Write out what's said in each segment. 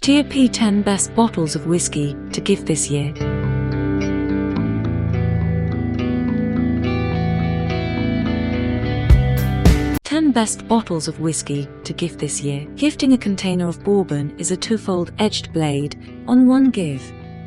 Top 10 Best Bottles of Whiskey to Gift This Year. Best bottles of whiskey to gift this year. Gifting a container of bourbon is a twofold edged blade. On one give,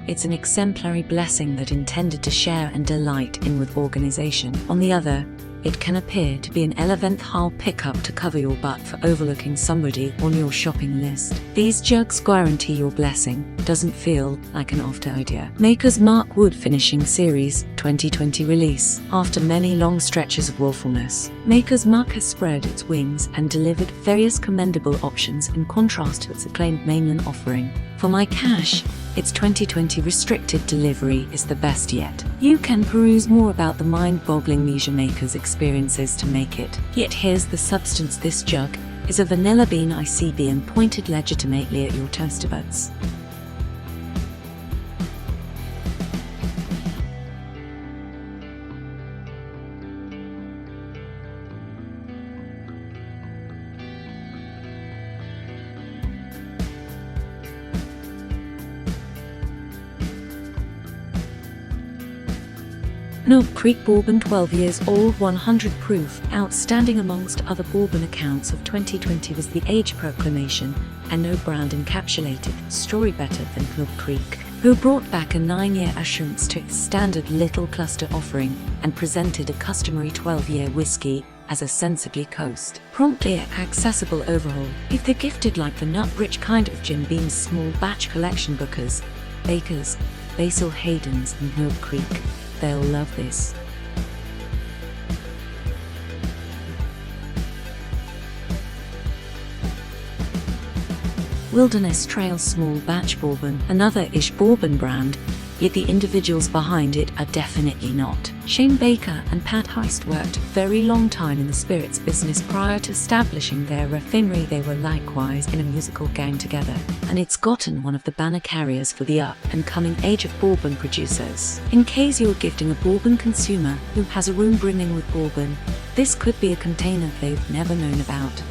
it's an exemplary blessing that intended to share and delight in with organization. On the other, it can appear to be an 11th-hour pickup to cover your butt for overlooking somebody on your shopping list. These jugs guarantee your blessing. Doesn't feel like an after idea. Maker's Mark Wood Finishing Series 2020 release. After many long stretches of willfulness, Maker's Mark has spread its wings and delivered various commendable options in contrast to its acclaimed mainland offering. For my cash, its 2020 restricted delivery is the best yet. You can peruse more about the mind-boggling measure Maker's experiences to make it. Yet here's the substance. This jug is a vanilla bean ICB and pointed legitimately at your toaster buds. Knob Creek Bourbon, 12 years old, 100 proof. Outstanding amongst other bourbon accounts of 2020 was the age proclamation and no brand encapsulated story better than Knob Creek, who brought back a 9-year assurance to its standard little cluster offering and presented a customary 12-year whiskey as a sensibly coast, promptly accessible overhaul. If they're gifted like the nut-rich kind of Jim Beam's small batch collection Bookers, Bakers, Basil Hayden's and Knob Creek, they'll love this. Wilderness Trail Small Batch Bourbon, another ish bourbon brand, yet the individuals behind it are definitely not. Shane Baker and Pat Heist worked a very long time in the spirits business prior to establishing their raffinery. They were likewise in a musical gang together, and it's gotten one of the banner carriers for the up-and-coming age of bourbon producers. In case you're gifting a bourbon consumer who has a room brimming with bourbon, this could be a container they've never known about.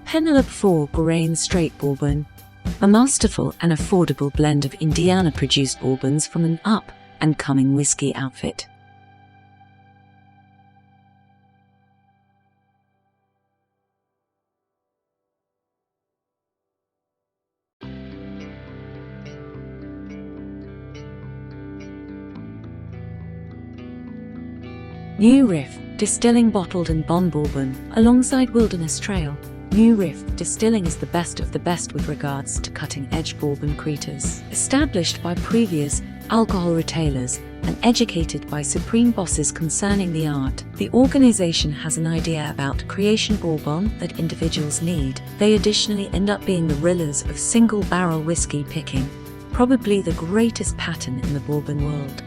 Penelope 4-grain straight bourbon, a masterful and affordable blend of Indiana-produced bourbons from an up-and-coming whiskey outfit. New Riff Distilling bottled and bond bourbon, alongside Wilderness Trail. New Riff Distilling is the best of the best with regards to cutting-edge bourbon creators. Established by previous alcohol retailers and educated by supreme bosses concerning the art, the organization has an idea about creation bourbon that individuals need. They additionally end up being the rillers of single-barrel whiskey picking, probably the greatest pattern in the bourbon world.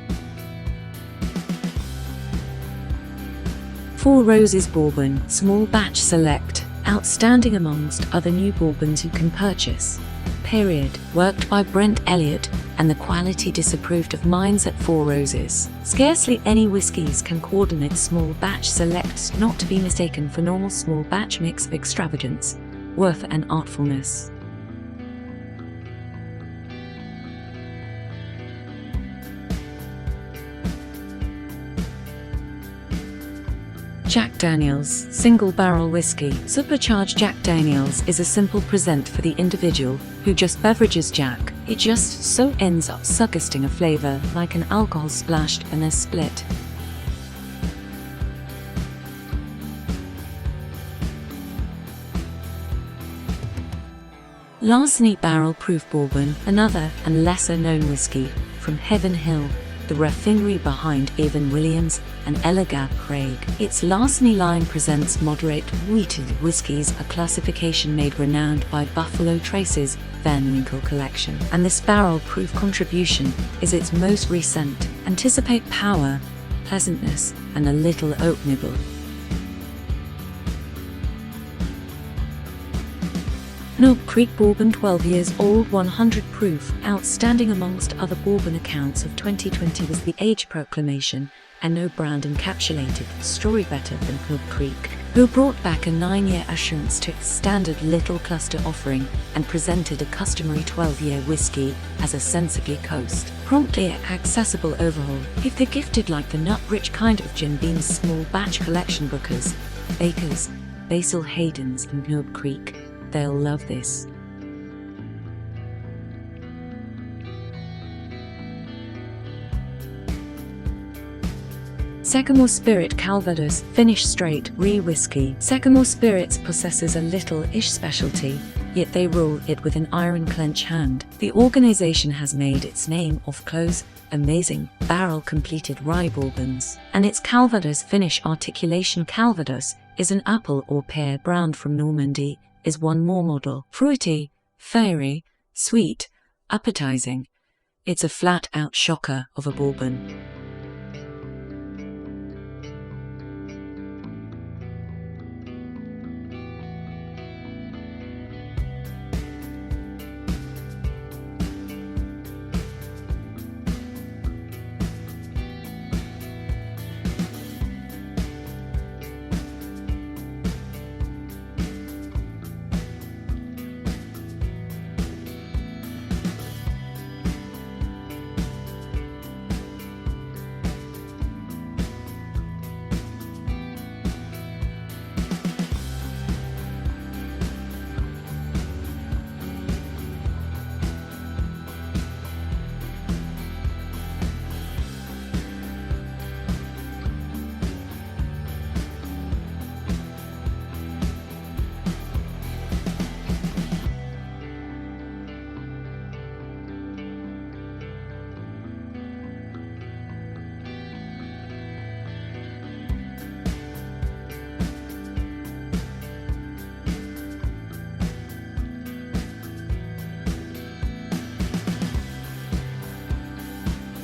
Four Roses Bourbon, small batch select. Outstanding amongst other new bourbons you can purchase. Period. Worked by Brent Elliott, and the quality disapproved of minds at Four Roses. Scarcely any whiskies can coordinate small batch selects, not to be mistaken for normal small batch mix of extravagance, worth and artfulness. Jack Daniel's Single Barrel Whiskey. Supercharged Jack Daniel's is a simple present for the individual who just beverages Jack. It just so ends up suggesting a flavor like an alcohol-splashed vanilla split. Larceny Barrel Proof Bourbon, another and lesser-known whiskey from Heaven Hill, the raffinery behind Evan Williams and Elegant Craig. Its Larceny line presents moderate wheated whiskies, a classification made renowned by Buffalo Trace's Van Winkle collection, and this barrel-proof contribution is its most recent. Anticipate power, pleasantness, and a little oak nibble. Knob Creek Bourbon, 12 years old, 100 proof. Outstanding amongst other Bourbon accounts of 2020 was the age proclamation, and no brand encapsulated the story better than Knob Creek, who brought back a 9-year assurance to its standard little cluster offering and presented a customary 12-year whiskey as a sensibly coast, promptly accessible overhaul. If they're gifted like the nut-rich kind of Jim Beam's small batch collection Bookers, Bakers, Basil Hayden's, and Knob Creek, they'll love this. Sagamore Spirit Calvados, Finnish straight whiskey. Sagamore Spirits possesses a little-ish specialty, yet they rule it with an iron-clench hand. The organization has made its name off close, amazing, barrel-completed rye bourbons, and its Calvados Finnish articulation. Calvados is an apple or pear brand from Normandy, is one more model. Fruity, fiery, sweet, appetizing. It's a flat-out shocker of a bourbon.